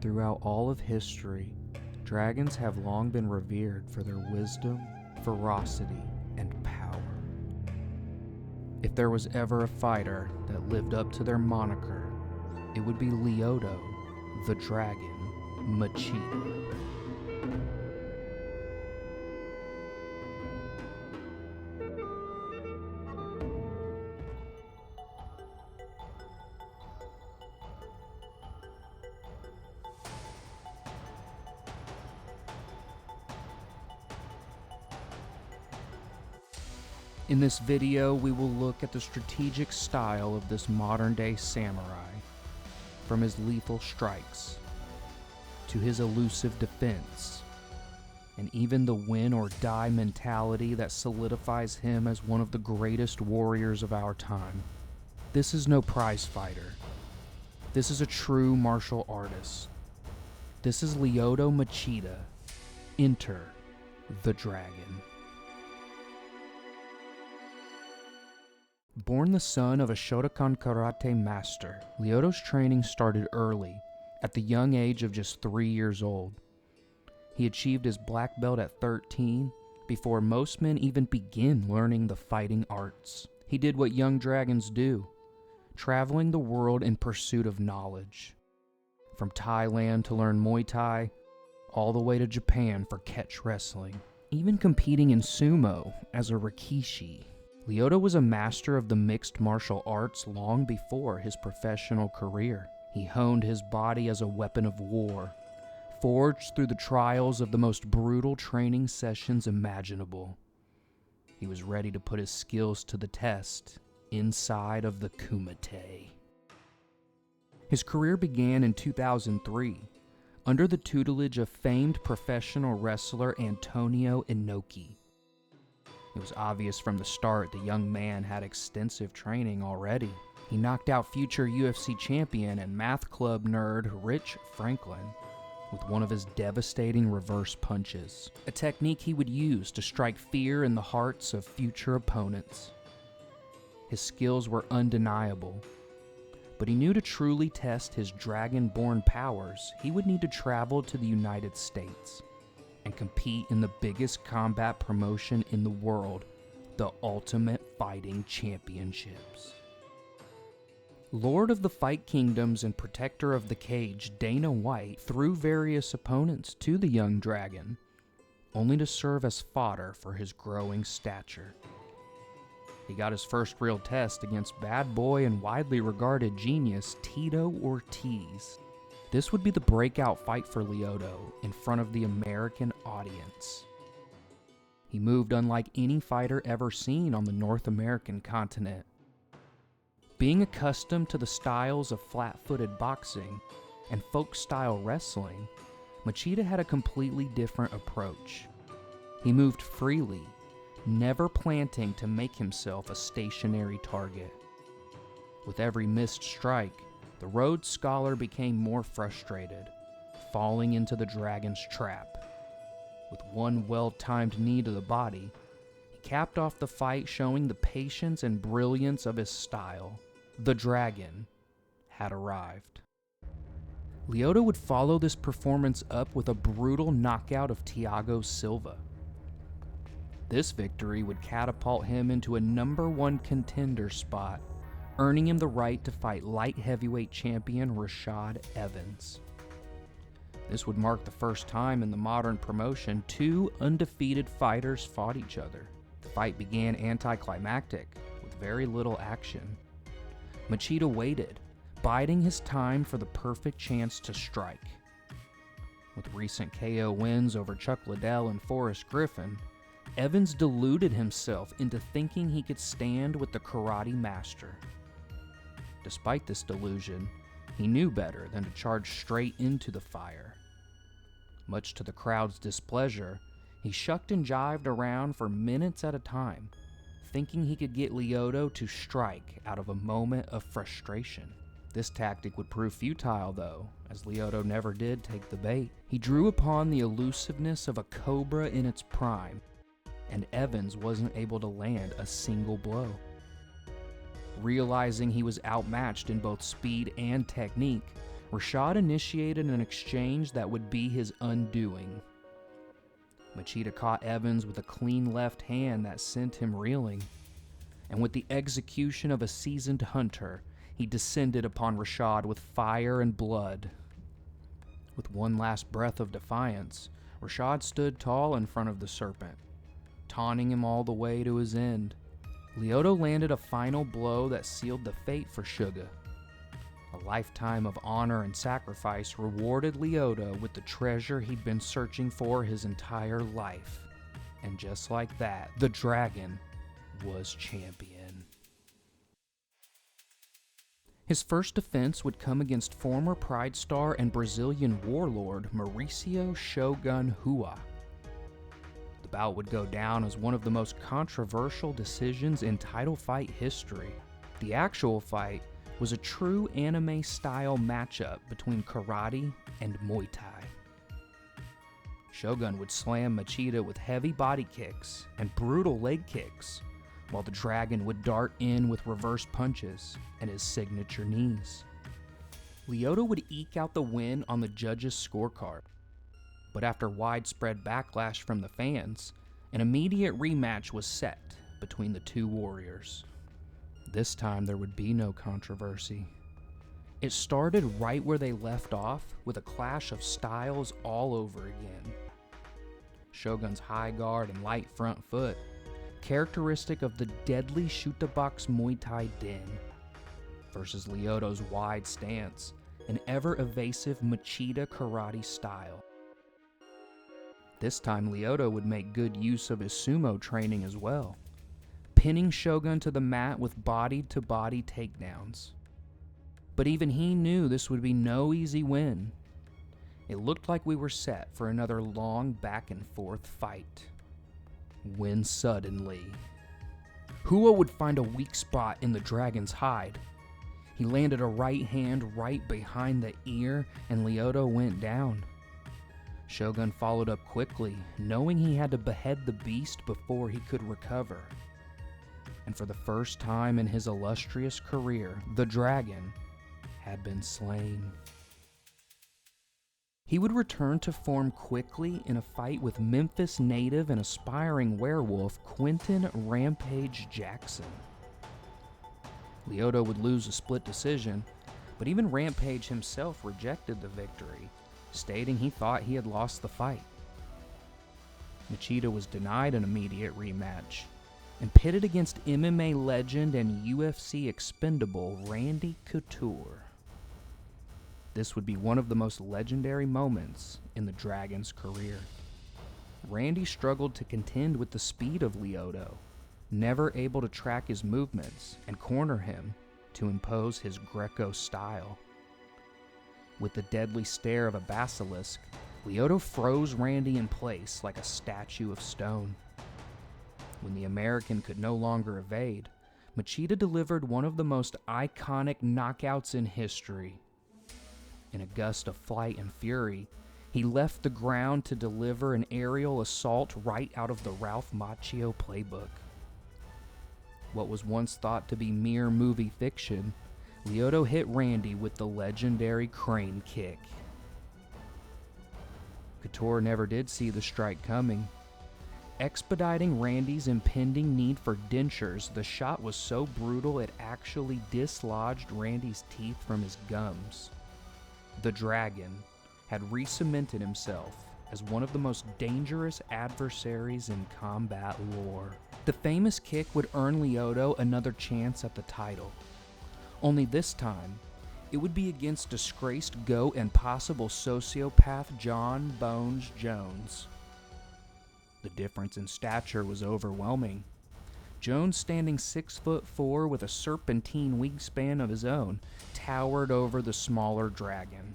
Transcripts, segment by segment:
Throughout all of history, dragons have long been revered for their wisdom, ferocity, and power. If there was ever a fighter that lived up to their moniker, it would be Lyoto, the Dragon Machida. In this video, we will look at the strategic style of this modern-day samurai, from his lethal strikes, to his elusive defense, and even the win-or-die mentality that solidifies him as one of the greatest warriors of our time. This is no prize fighter. This is a true martial artist. This is Lyoto Machida. Enter the Dragon. Born the son of a Shotokan karate master, Lyoto's training started early, at the young age of just 3 years old. He achieved his black belt at 13, before most men even begin learning the fighting arts. He did what young dragons do, traveling the world in pursuit of knowledge. From Thailand to learn Muay Thai, all the way to Japan for catch wrestling, even competing in sumo as a rikishi. Lyoto was a master of the mixed martial arts long before his professional career. He honed his body as a weapon of war, forged through the trials of the most brutal training sessions imaginable. He was ready to put his skills to the test inside of the kumite. His career began in 2003, under the tutelage of famed professional wrestler Antonio Inoki. It was obvious from the start the young man had extensive training already. He knocked out future UFC champion and math club nerd Rich Franklin with one of his devastating reverse punches, a technique he would use to strike fear in the hearts of future opponents. His skills were undeniable, but he knew to truly test his dragon-born powers, he would need to travel to the United States and compete in the biggest combat promotion in the world, the Ultimate Fighting Championships. Lord of the Fight Kingdoms and protector of the cage, Dana White threw various opponents to the young dragon, only to serve as fodder for his growing stature. He got his first real test against bad boy and widely regarded genius Tito Ortiz. This would be the breakout fight for Lyoto in front of the American audience. He moved unlike any fighter ever seen on the North American continent. Being accustomed to the styles of flat-footed boxing and folk-style wrestling, Machida had a completely different approach. He moved freely, never planting to make himself a stationary target. With every missed strike, the Rhodes Scholar became more frustrated, falling into the dragon's trap. With one well-timed knee to the body, he capped off the fight, showing the patience and brilliance of his style. The dragon had arrived. Lyoto would follow this performance up with a brutal knockout of Thiago Silva. This victory would catapult him into a #1 contender spot, earning him the right to fight light heavyweight champion Rashad Evans. This would mark the first time in the modern promotion 2 undefeated fighters fought each other. The fight began anticlimactic, with very little action. Machida waited, biding his time for the perfect chance to strike. With recent KO wins over Chuck Liddell and Forrest Griffin, Evans deluded himself into thinking he could stand with the karate master. Despite this delusion, he knew better than to charge straight into the fire. Much to the crowd's displeasure, he shucked and jived around for minutes at a time, thinking he could get Lyoto to strike out of a moment of frustration. This tactic would prove futile though, as Lyoto never did take the bait. He drew upon the elusiveness of a cobra in its prime, and Evans wasn't able to land a single blow. Realizing he was outmatched in both speed and technique, Rashad initiated an exchange that would be his undoing. Machida caught Evans with a clean left hand that sent him reeling, and with the execution of a seasoned hunter, he descended upon Rashad with fire and blood. With one last breath of defiance, Rashad stood tall in front of the serpent, taunting him all the way to his end. Lyoto landed a final blow that sealed the fate for Suga. A lifetime of honor and sacrifice rewarded Lyoto with the treasure he'd been searching for his entire life. And just like that, the dragon was champion. His first defense would come against former Pride star and Brazilian warlord Mauricio Shogun Hua. The bout would go down as one of the most controversial decisions in title fight history. The actual fight was a true anime-style matchup between karate and Muay Thai. Shogun would slam Machida with heavy body kicks and brutal leg kicks, while the dragon would dart in with reverse punches and his signature knees. Lyoto would eke out the win on the judges' scorecard, but after widespread backlash from the fans, an immediate rematch was set between the two warriors. This time there would be no controversy. It started right where they left off, with a clash of styles all over again. Shogun's high guard and light front foot, characteristic of the deadly shoot-the-box Muay Thai den, versus Lyoto's wide stance and ever-evasive Machida karate style. This time Lyoto would make good use of his sumo training as well, pinning Shogun to the mat with body-to-body takedowns. But even he knew this would be no easy win. It looked like we were set for another long back-and-forth fight. When suddenly, Hua would find a weak spot in the dragon's hide. He landed a right hand right behind the ear, and Lyoto went down. Shogun followed up quickly, knowing he had to behead the beast before he could recover. And for the first time in his illustrious career, the dragon had been slain. He would return to form quickly in a fight with Memphis native and aspiring werewolf Quentin Rampage Jackson. Lyoto would lose a split decision, but even Rampage himself rejected the victory, stating he thought he had lost the fight. Machida was denied an immediate rematch and pitted against MMA legend and UFC expendable Randy Couture. This would be one of the most legendary moments in the Dragon's career. Randy struggled to contend with the speed of Lyoto, never able to track his movements and corner him to impose his Greco style. With the deadly stare of a basilisk, Lyoto froze Randy in place like a statue of stone. When the American could no longer evade, Machida delivered one of the most iconic knockouts in history. In a gust of flight and fury, he left the ground to deliver an aerial assault right out of the Ralph Macchio playbook. What was once thought to be mere movie fiction, Lyoto hit Randy with the legendary crane kick. Couture never did see the strike coming. Expediting Randy's impending need for dentures, the shot was so brutal it actually dislodged Randy's teeth from his gums. The Dragon had re-cemented himself as one of the most dangerous adversaries in combat lore. The famous kick would earn Lyoto another chance at the title. Only this time, it would be against disgraced GOAT and possible sociopath John Bones Jones. The difference in stature was overwhelming. Jones, standing 6'4" with a serpentine wingspan of his own, towered over the smaller Dragon.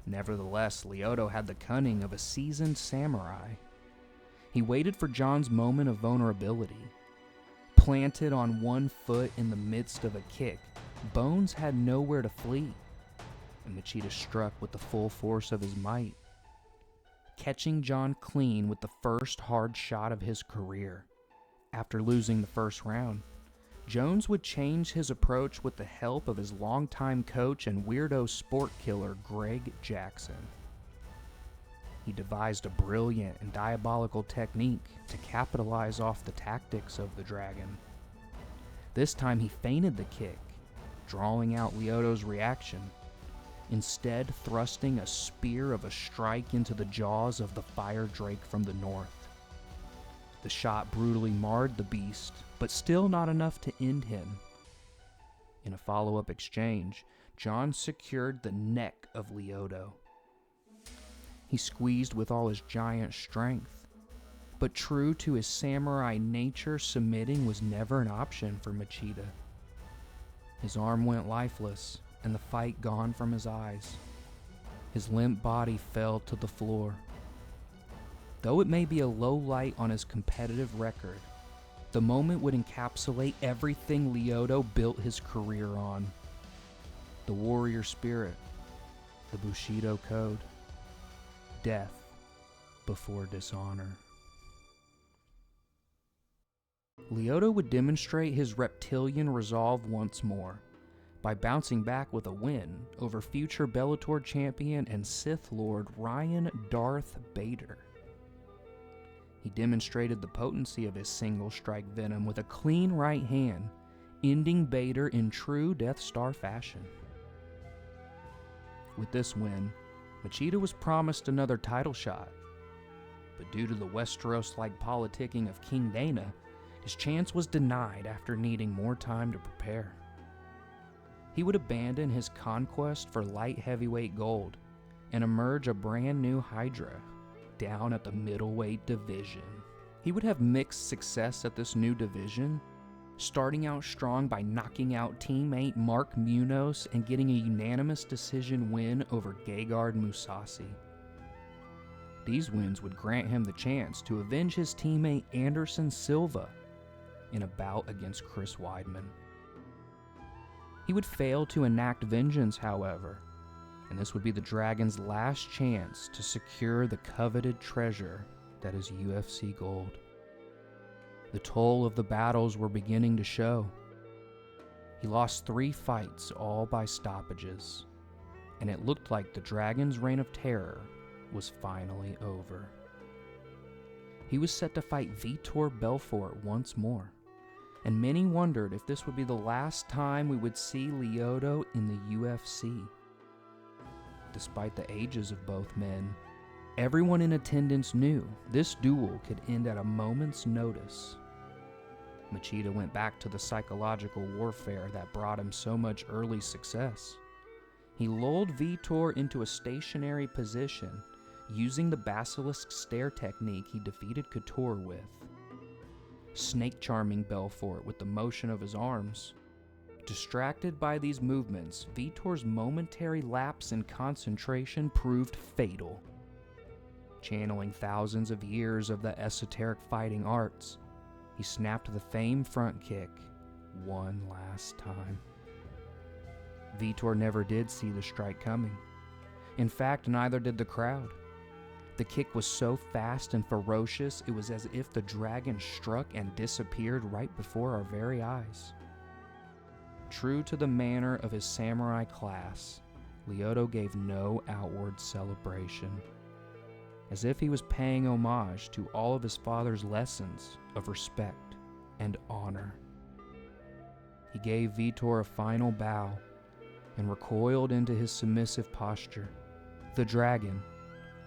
Nevertheless, Lyoto had the cunning of a seasoned samurai. He waited for John's moment of vulnerability. Planted on one foot in the midst of a kick, Bones had nowhere to flee, and Machida struck with the full force of his might, catching John clean with the first hard shot of his career. After losing the first round, Jones would change his approach with the help of his longtime coach and weirdo sport killer Greg Jackson. He devised a brilliant and diabolical technique to capitalize off the tactics of the Dragon. This time he feinted the kick, drawing out Lyoto's reaction, instead thrusting a spear of a strike into the jaws of the fire drake from the north. The shot brutally marred the beast, but still not enough to end him. In a follow-up exchange, John secured the neck of Lyoto. He squeezed with all his giant strength, but true to his samurai nature, submitting was never an option for Machida. His arm went lifeless, and the fight gone from his eyes. His limp body fell to the floor. Though it may be a low light on his competitive record, the moment would encapsulate everything Lyoto built his career on. The warrior spirit, the Bushido code, death before dishonor. Lyoto would demonstrate his reptilian resolve once more by bouncing back with a win over future Bellator champion and Sith Lord Ryan Darth Bader. He demonstrated the potency of his single strike venom with a clean right hand, ending Bader in true Death Star fashion. With this win, Machida was promised another title shot, but due to the Westeros-like politicking of King Dana, his chance was denied after needing more time to prepare. He would abandon his conquest for light heavyweight gold and emerge a brand new Hydra down at the middleweight division. He would have mixed success at this new division, starting out strong by knocking out teammate Mark Munoz and getting a unanimous decision win over Gegard Mousasi. These wins would grant him the chance to avenge his teammate Anderson Silva in a bout against Chris Weidman. He would fail to enact vengeance, however, and this would be the Dragon's last chance to secure the coveted treasure that is UFC gold. The toll of the battles were beginning to show. He lost 3 fights, all by stoppages, and it looked like the Dragon's reign of terror was finally over. He was set to fight Vitor Belfort once more, and many wondered if this would be the last time we would see Lyoto in the UFC. Despite the ages of both men, everyone in attendance knew this duel could end at a moment's notice. Machida went back to the psychological warfare that brought him so much early success. He lulled Vitor into a stationary position, using the basilisk stare technique he defeated Couture with, snake charming Belfort with the motion of his arms. Distracted by these movements, Vitor's momentary lapse in concentration proved fatal. Channeling thousands of years of the esoteric fighting arts, he snapped the famed front kick one last time. Vitor never did see the strike coming. In fact, neither did the crowd. The kick was so fast and ferocious, it was as if the Dragon struck and disappeared right before our very eyes. True to the manner of his samurai class, Lyoto gave no outward celebration, as if he was paying homage to all of his father's lessons of respect and honor. He gave Vitor a final bow and recoiled into his submissive posture. The Dragon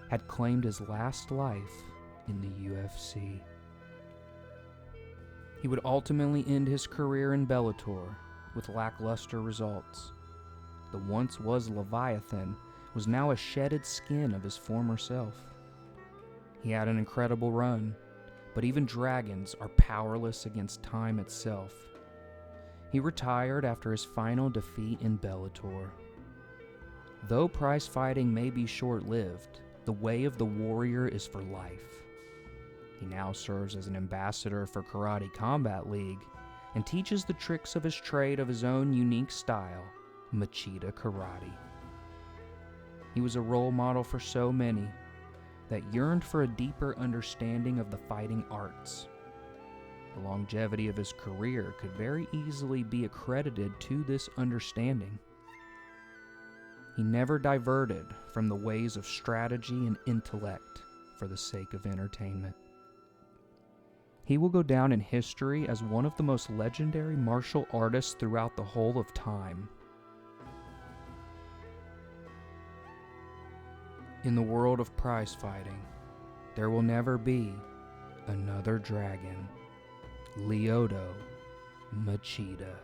had claimed his last life in the UFC. He would ultimately end his career in Bellator with lackluster results. The once was Leviathan was now a shedded skin of his former self. He had an incredible run, but even dragons are powerless against time itself. He retired after his final defeat in Bellator. Though prize fighting may be short-lived, the way of the warrior is for life. He now serves as an ambassador for Karate Combat League and teaches the tricks of his trade of his own unique style, Machida Karate. He was a role model for so many that yearned for a deeper understanding of the fighting arts. The longevity of his career could very easily be accredited to this understanding. He never diverted from the ways of strategy and intellect for the sake of entertainment. He will go down in history as one of the most legendary martial artists throughout the whole of time. In the world of prize fighting, there will never be another dragon. Lyoto Machida.